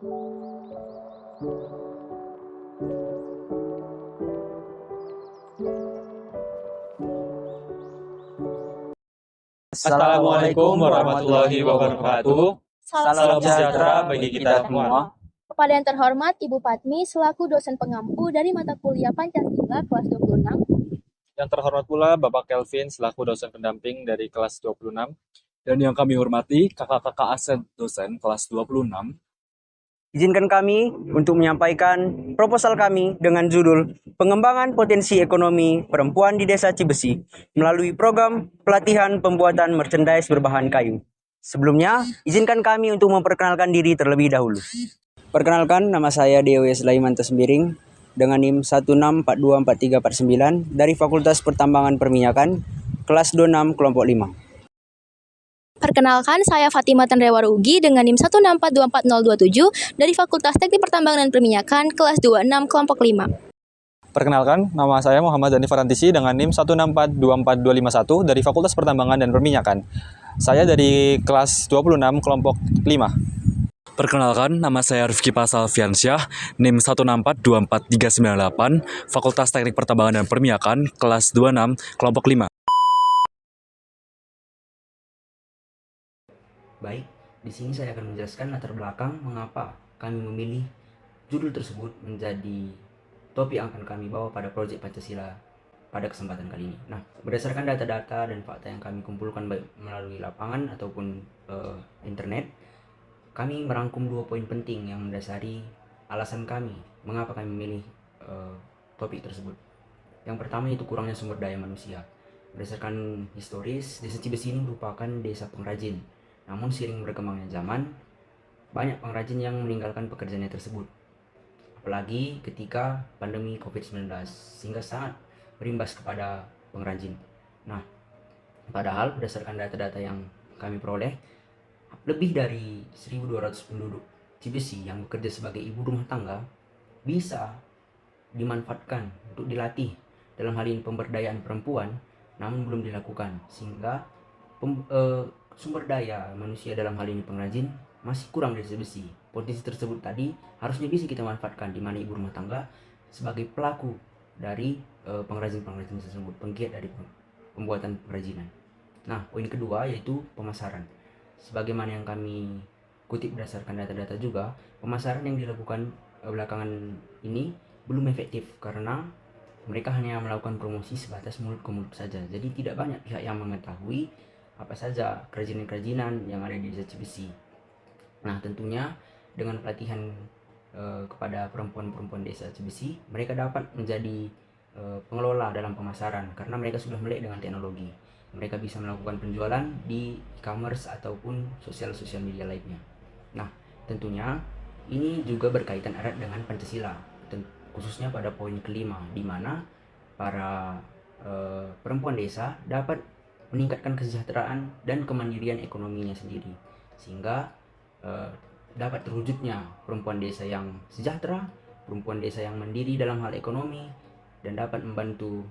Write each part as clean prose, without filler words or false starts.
Assalamualaikum warahmatullahi wabarakatuh. Salam sejahtera bagi kita semua. Kepada yang terhormat Ibu Patmi selaku dosen pengampu dari mata kuliah Pancasila kelas 26. Yang terhormat pula Bapak Kelvin selaku dosen pendamping dari kelas 26. Dan yang kami hormati kakak-kakak Asep dosen kelas 26. Izinkan kami untuk menyampaikan proposal kami dengan judul Pengembangan Potensi Ekonomi Perempuan di Desa Cibesi melalui program pelatihan pembuatan merchandise berbahan kayu. Sebelumnya, izinkan kami untuk memperkenalkan diri terlebih dahulu. Perkenalkan, nama saya Dewi Sulaiman Tesmiring dengan NIM 16424349 dari Fakultas Pertambangan Perminyakan, kelas 26 kelompok 5. Perkenalkan, saya Fatimah Tandrewarugi dengan NIM 16424027 dari Fakultas Teknik Pertambangan dan Perminyakan, kelas 26 kelompok 5. Perkenalkan, nama saya Muhammad Dhani Farantisi dengan NIM 16424251 dari Fakultas Pertambangan dan Perminyakan. Saya dari kelas 26 kelompok 5. Perkenalkan, nama saya Rifki Pasal Fiansyah, NIM 16243398, Fakultas Teknik Pertambangan dan Perminyakan, kelas 26 kelompok 5. Baik, di sini saya akan menjelaskan latar belakang mengapa kami memilih judul tersebut menjadi topik yang akan kami bawa pada proyek Pancasila pada kesempatan kali ini. Nah, berdasarkan data-data dan fakta yang kami kumpulkan baik melalui lapangan ataupun internet, kami merangkum 2 poin penting yang mendasari alasan kami mengapa kami memilih topik tersebut. Yang pertama itu kurangnya sumber daya manusia. Berdasarkan historis, Desa Cibesi ini merupakan desa pengrajin. Namun seiring berkembangnya zaman, banyak pengrajin yang meninggalkan pekerjaannya tersebut. Apalagi ketika pandemi COVID-19, sehingga sangat berimbas kepada pengrajin. Nah, padahal berdasarkan data-data yang kami peroleh, lebih dari 1.200 penduduk Cibesi yang bekerja sebagai ibu rumah tangga bisa dimanfaatkan untuk dilatih dalam hal ini pemberdayaan perempuan, namun belum dilakukan, sehingga sumber daya manusia dalam hal ini pengrajin masih kurang dari Cibesi. Potensi tersebut tadi harusnya bisa kita manfaatkan, di mana ibu rumah tangga sebagai pelaku dari pengrajin-pengrajin tersebut, penggiat dari pembuatan kerajinan. Nah, poin kedua yaitu pemasaran. Sebagaimana yang kami kutip berdasarkan data-data juga, pemasaran yang dilakukan belakangan ini belum efektif karena mereka hanya melakukan promosi sebatas mulut ke mulut saja. Jadi tidak banyak pihak yang mengetahui apa saja kerajinan-kerajinan yang ada di Desa Cibesi. Nah, tentunya dengan pelatihan kepada perempuan-perempuan Desa Cibesi, mereka dapat menjadi pengelola dalam pemasaran karena mereka sudah melek dengan teknologi. Mereka bisa melakukan penjualan di e-commerce ataupun sosial media lainnya. Nah, tentunya ini juga berkaitan erat dengan Pancasila, khususnya pada poin kelima, di mana para perempuan desa dapat meningkatkan kesejahteraan dan kemandirian ekonominya sendiri, sehingga dapat terwujudnya perempuan desa yang sejahtera, perempuan desa yang mandiri dalam hal ekonomi, dan dapat membantu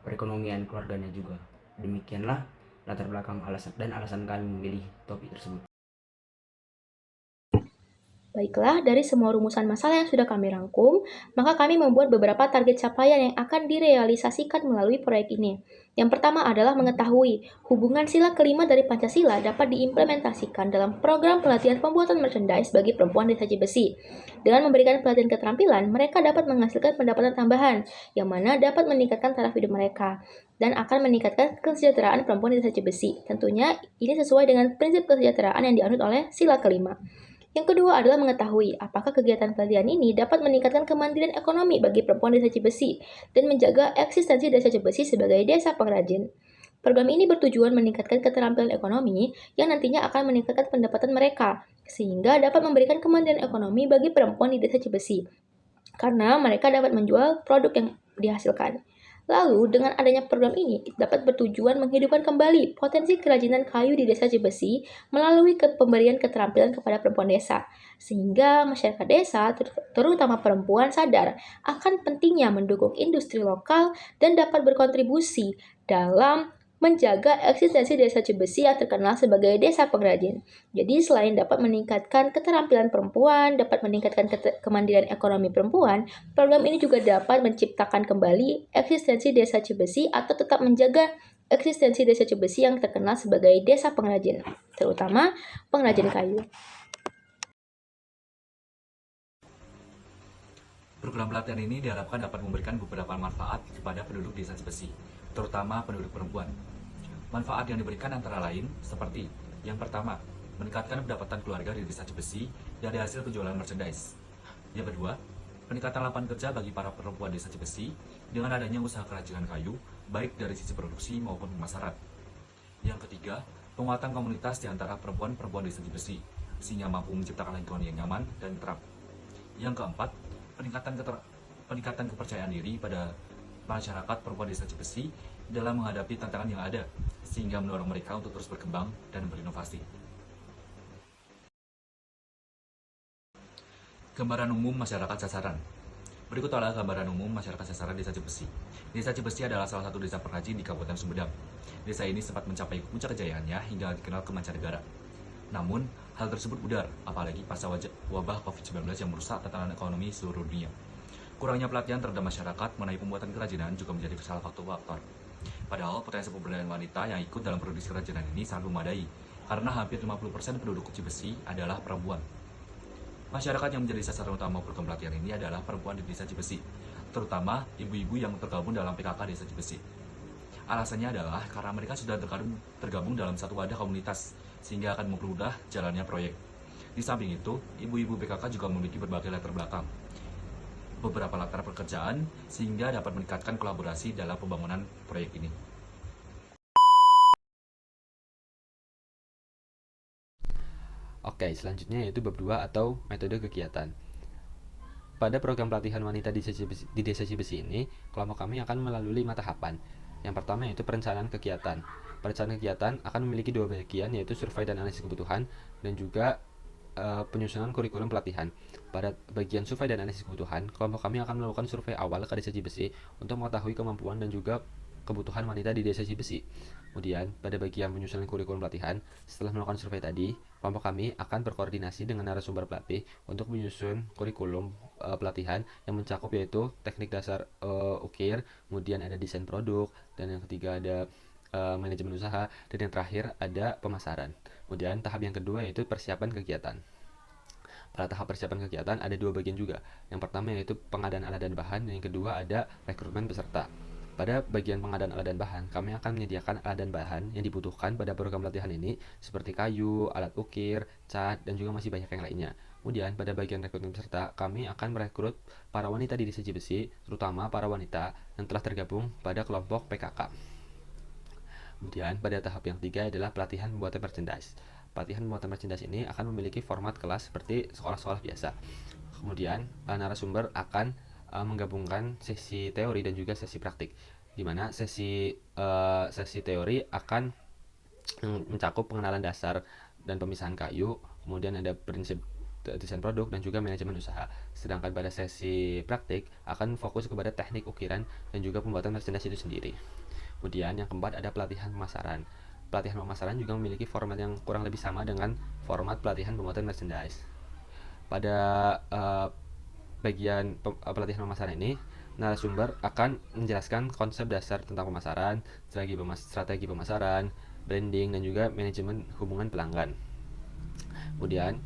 perekonomian keluarganya juga. Demikianlah latar belakang alasan kami memilih topik tersebut. Baiklah, dari semua rumusan masalah yang sudah kami rangkum, maka kami membuat beberapa target capaian yang akan direalisasikan melalui proyek ini. Yang pertama adalah mengetahui hubungan sila kelima dari Pancasila dapat diimplementasikan dalam program pelatihan pembuatan merchandise bagi perempuan Desa Cibesi. Dengan memberikan pelatihan keterampilan, mereka dapat menghasilkan pendapatan tambahan, yang mana dapat meningkatkan taraf hidup mereka, dan akan meningkatkan kesejahteraan perempuan Desa Cibesi. Tentunya, ini sesuai dengan prinsip kesejahteraan yang dianut oleh sila kelima. Yang kedua adalah mengetahui apakah kegiatan pelatihan ini dapat meningkatkan kemandirian ekonomi bagi perempuan Desa Cibesi dan menjaga eksistensi Desa Cibesi sebagai desa pengrajin. Program ini bertujuan meningkatkan keterampilan ekonomi yang nantinya akan meningkatkan pendapatan mereka, sehingga dapat memberikan kemandirian ekonomi bagi perempuan di Desa Cibesi, karena mereka dapat menjual produk yang dihasilkan. Lalu, dengan adanya program ini, dapat bertujuan menghidupkan kembali potensi kerajinan kayu di Desa Cibesi melalui pemberian keterampilan kepada perempuan desa, sehingga masyarakat desa, terutama perempuan, sadar akan pentingnya mendukung industri lokal dan dapat berkontribusi dalam menjaga eksistensi Desa Cibesi yang terkenal sebagai desa pengrajin. Jadi selain dapat meningkatkan keterampilan perempuan, dapat meningkatkan kemandirian ekonomi perempuan, program ini juga dapat menciptakan kembali eksistensi Desa Cibesi atau tetap menjaga eksistensi Desa Cibesi yang terkenal sebagai desa pengrajin, terutama pengrajin kayu. Program pelatihan ini diharapkan dapat memberikan beberapa manfaat kepada penduduk desa Cibesi, terutama penduduk perempuan. Manfaat yang diberikan antara lain seperti yang pertama, meningkatkan pendapatan keluarga di desa Cibesi dari hasil penjualan merchandise. Yang kedua, peningkatan lapangan kerja bagi para perempuan desa Cibesi dengan adanya usaha kerajinan kayu, baik dari sisi produksi maupun pemasaran. Yang ketiga, penguatan komunitas di antara perempuan-perempuan desa Cibesi, sehingga mampu menciptakan lingkungan yang nyaman dan terang. Yang keempat, peningkatan kepercayaan diri pada masyarakat perempuan desa Cibesi dalam menghadapi tantangan yang ada, sehingga mendorong mereka untuk terus berkembang dan berinovasi. Gambaran umum masyarakat sasaran. Berikut adalah gambaran umum masyarakat sasaran desa Cibesi. Desa Cibesi adalah salah satu desa pengrajin di Kabupaten Sumedang. Desa ini sempat mencapai puncak kejayaannya hingga dikenal ke mancanegara. Namun, hal tersebut pudar, apalagi pasca wabah COVID-19 yang merusak tatanan ekonomi seluruh dunia. Kurangnya pelatihan terhadap masyarakat mengenai pembuatan kerajinan juga menjadi salah satu faktor. Padahal potensi pemberdayaan wanita yang ikut dalam produksi kerajinan ini sangat memadai, karena hampir 50% penduduk Cibesi adalah perempuan. Masyarakat yang menjadi sasaran utama program pelatihan ini adalah perempuan di desa Cibesi, terutama ibu-ibu yang tergabung dalam PKK desa Cibesi. Alasannya adalah karena mereka sudah tergabung dalam satu wadah komunitas, sehingga akan mempermudah jalannya proyek. Di samping itu, ibu-ibu PKK juga memiliki berbagai latar belakang, beberapa latar pekerjaan, sehingga dapat meningkatkan kolaborasi dalam pembangunan proyek ini. Oke, selanjutnya yaitu bab 2 atau metode kegiatan. Pada program pelatihan wanita di desa Cibesi ini, kelompok kami akan melalui 5 tahapan. Yang pertama yaitu perencanaan kegiatan. Perencanaan kegiatan akan memiliki 2 bagian, yaitu survei dan analisis kebutuhan, dan juga penyusunan kurikulum pelatihan. Pada bagian survei dan analisis kebutuhan, kelompok kami akan melakukan survei awal ke desa Cibesi untuk mengetahui kemampuan dan juga kebutuhan wanita di desa Cibesi. Kemudian, pada bagian penyusunan kurikulum pelatihan, setelah melakukan survei tadi, kelompok kami akan berkoordinasi dengan narasumber pelatih untuk menyusun kurikulum pelatihan yang mencakup yaitu teknik dasar ukir, kemudian ada desain produk, dan yang ketiga ada manajemen usaha, dan yang terakhir ada pemasaran. Kemudian tahap yang kedua yaitu persiapan kegiatan. Pada tahap persiapan kegiatan ada 2 bagian juga. Yang pertama yaitu pengadaan alat dan bahan, dan yang kedua ada rekrutmen peserta. Pada bagian pengadaan alat dan bahan, kami akan menyediakan alat dan bahan yang dibutuhkan pada program pelatihan ini, seperti kayu, alat ukir, cat, dan juga masih banyak yang lainnya. Kemudian pada bagian rekrutmen peserta, kami akan merekrut para wanita di desa Cibesi, terutama para wanita yang telah tergabung pada kelompok PKK. Kemudian pada tahap yang ketiga adalah pelatihan pembuatan merchandise. Pelatihan pembuatan merchandise ini akan memiliki format kelas seperti sekolah-sekolah biasa. Kemudian narasumber akan menggabungkan sesi teori dan juga sesi praktik, di mana sesi teori akan mencakup pengenalan dasar dan pemisahan kayu, kemudian ada prinsip desain produk dan juga manajemen usaha. Sedangkan pada sesi praktik akan fokus kepada teknik ukiran dan juga pembuatan merchandise itu sendiri. Kemudian yang keempat ada pelatihan pemasaran. Pelatihan pemasaran juga memiliki format yang kurang lebih sama dengan format pelatihan pembuatan merchandise. Pada bagian pelatihan pemasaran ini, narasumber akan menjelaskan konsep dasar tentang pemasaran, strategi pemasaran, branding, dan juga manajemen hubungan pelanggan. Kemudian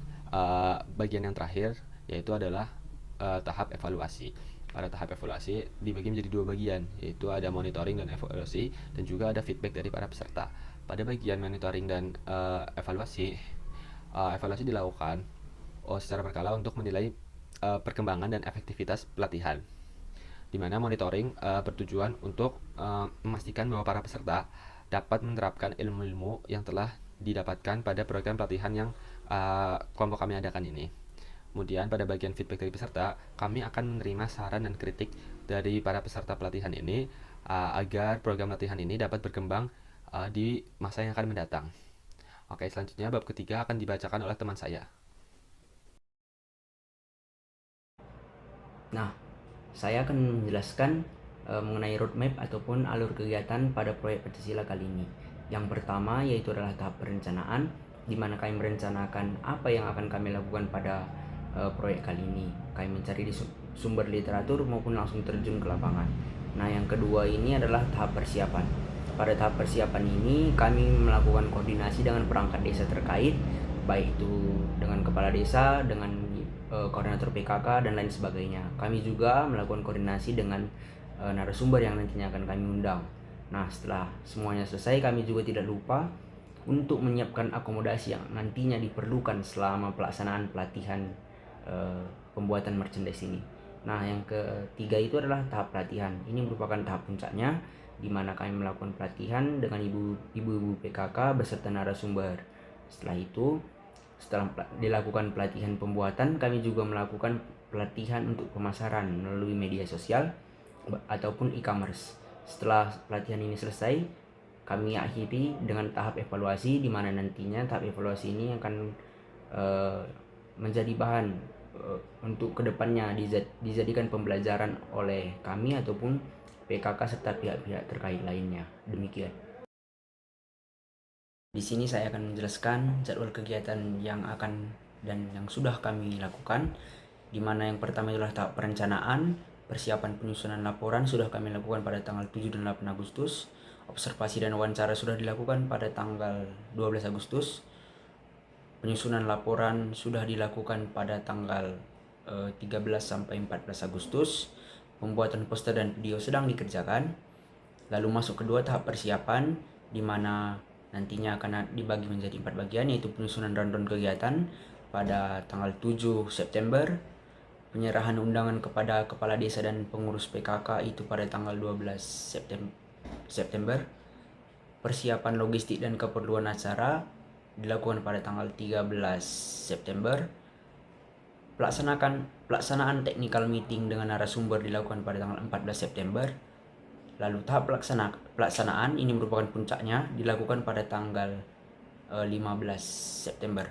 bagian yang terakhir yaitu adalah tahap evaluasi. Pada tahap evaluasi dibagi menjadi 2 bagian, yaitu ada monitoring dan evaluasi, dan juga ada feedback dari para peserta. Pada bagian monitoring dan evaluasi dilakukan secara berkala untuk menilai perkembangan dan efektivitas pelatihan, di mana monitoring bertujuan untuk memastikan bahwa para peserta dapat menerapkan ilmu-ilmu yang telah didapatkan pada program pelatihan yang kelompok kami adakan ini. Kemudian pada bagian feedback dari peserta, kami akan menerima saran dan kritik dari para peserta pelatihan ini agar program pelatihan ini dapat berkembang di masa yang akan mendatang. Oke, selanjutnya bab ketiga akan dibacakan oleh teman saya. Nah, saya akan menjelaskan mengenai roadmap ataupun alur kegiatan pada proyek Pancasila kali ini. Yang pertama yaitu adalah tahap perencanaan, di mana kami merencanakan apa yang akan kami lakukan pada proyek kali ini. Kami mencari di sumber literatur maupun langsung terjun ke lapangan. Nah, yang kedua ini adalah tahap persiapan. Pada tahap persiapan ini kami melakukan koordinasi dengan perangkat desa terkait, baik itu dengan kepala desa, dengan koordinator PKK dan lain sebagainya. Kami juga melakukan koordinasi dengan narasumber yang nantinya akan kami undang. Nah, setelah semuanya selesai, kami juga tidak lupa untuk menyiapkan akomodasi yang nantinya diperlukan selama pelaksanaan pelatihan pembuatan merchandise ini. Nah, yang ketiga itu adalah tahap pelatihan. Ini merupakan tahap puncaknya, di mana kami melakukan pelatihan dengan ibu-ibu PKK beserta narasumber. Setelah itu, setelah dilakukan pelatihan pembuatan, kami juga melakukan pelatihan untuk pemasaran melalui media sosial ataupun e-commerce. Setelah pelatihan ini selesai, kami akhiri dengan tahap evaluasi, di mana nantinya tahap evaluasi ini akan menjadi bahan untuk kedepannya dijadikan pembelajaran oleh kami ataupun PKK serta pihak-pihak terkait lainnya. Demikian. Di sini saya akan menjelaskan jadwal kegiatan yang akan dan yang sudah kami lakukan, di mana yang pertama adalah tahap perencanaan. Persiapan penyusunan laporan sudah kami lakukan pada tanggal 7 dan 8 Agustus. Observasi dan wawancara sudah dilakukan pada tanggal 12 Agustus. Penyusunan laporan sudah dilakukan pada tanggal 13 sampai 14 Agustus. Pembuatan poster dan video sedang dikerjakan. Lalu masuk kedua tahap persiapan, di mana nantinya akan dibagi menjadi 4 bagian, yaitu penyusunan rundown kegiatan pada tanggal 7 September, penyerahan undangan kepada kepala desa dan pengurus PKK itu pada tanggal 12 September, persiapan logistik dan keperluan acara dilakukan pada tanggal 13 September, pelaksanaan technical meeting dengan narasumber dilakukan pada tanggal 14 September. Lalu tahap pelaksanaan ini merupakan puncaknya, dilakukan pada tanggal 15 September.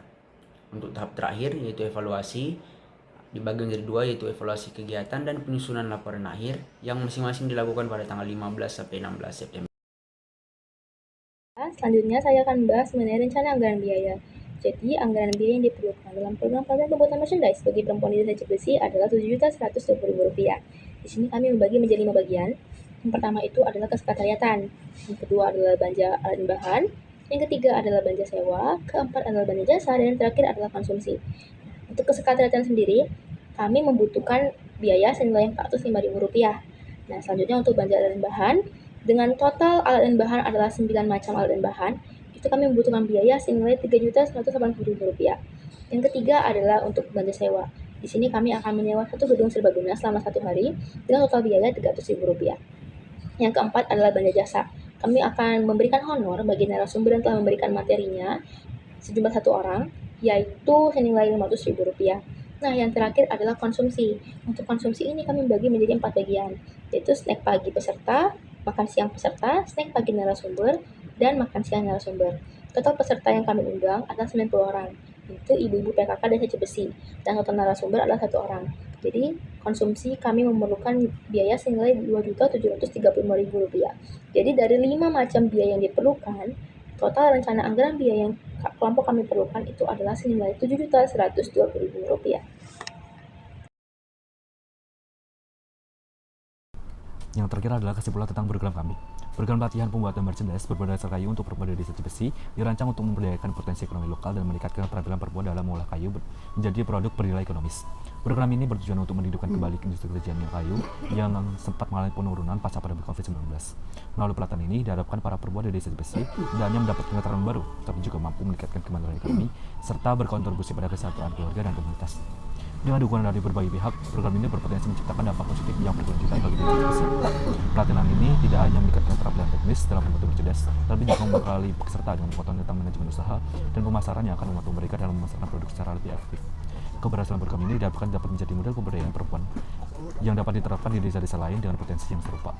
Untuk tahap terakhir yaitu evaluasi, dibagi menjadi dua, yaitu evaluasi kegiatan dan penyusunan laporan akhir yang masing-masing dilakukan pada tanggal 15 sampai 16 September. Selanjutnya saya akan membahas mengenai rencana anggaran biaya. Jadi, anggaran biaya yang diperlukan dalam program pelatihan pembuatan merchandise bagi perempuan di Desa Cibesi adalah Rp7.120.000. Di sini kami membagi menjadi 5 bagian. Yang pertama itu adalah kesekretariatan, yang kedua adalah belanja alat dan bahan, yang ketiga adalah belanja sewa, keempat adalah belanja jasa, dan yang terakhir adalah konsumsi. Untuk kesekretariatan sendiri, kami membutuhkan biaya senilai Rp405.000. Nah, selanjutnya untuk belanja alat dan bahan, dengan total alat dan bahan adalah 9 macam alat dan bahan, itu kami membutuhkan biaya senilai Rp3.180.000. Yang ketiga adalah untuk belanja sewa. Di sini kami akan menyewa satu gedung serbaguna selama 1 hari dengan total biaya Rp300.000. Yang keempat adalah belanja jasa. Kami akan memberikan honor bagi narasumber yang telah memberikan materinya sejumlah 1 orang, yaitu senilai Rp500.000. Nah, yang terakhir adalah konsumsi. Untuk konsumsi ini kami bagi menjadi 4 bagian, yaitu snack pagi peserta, makan siang peserta, snack pagi narasumber, dan makan siang narasumber. Total peserta yang kami undang adalah 90 orang, yaitu ibu-ibu PKK Desa Cibesi, dan total narasumber adalah 1 orang. Jadi, konsumsi kami memerlukan biaya senilai Rp2.735.000. Jadi, dari 5 macam biaya yang diperlukan, total rencana anggaran biaya yang kelompok kami perlukan itu adalah senilai Rp7.120.000. Yang terakhir adalah kesimpulan tentang program kami. Program pelatihan pembuatan merchandise berberdasar kayu untuk perempuan dari Desa Cibesi dirancang untuk memberdayakan potensi ekonomi lokal dan meningkatkan keterampilan perempuan dalam mengolah kayu menjadi produk bernilai ekonomis. Program ini bertujuan untuk menghidupkan kembali industri kerajinan kayu yang sempat mengalami penurunan pasca pandemi COVID-19. Melalui pelatihan ini diharapkan para perempuan dari Desa Cibesi tidak hanya mendapatkan keterampilan baru, tapi juga mampu meningkatkan kemandirian ekonomi serta berkontribusi pada kesejahteraan keluarga dan komunitas. Dengan dukungan dari berbagai pihak, program ini berpotensi menciptakan dampak positif yang berkelanjutan bagi Desa Cibesi. Pelatihan ini tidak hanya meningkatkan keterampilan teknis dalam membuat merchandise, tapi juga membekali peserta dengan pengetahuan tentang manajemen usaha dan pemasaran yang akan membantu mereka dalam memasarkan produk secara lebih efektif. Keberhasilan program ini dapat menjadi model pemberdayaan perempuan yang dapat diterapkan di desa-desa lain dengan potensi yang serupa.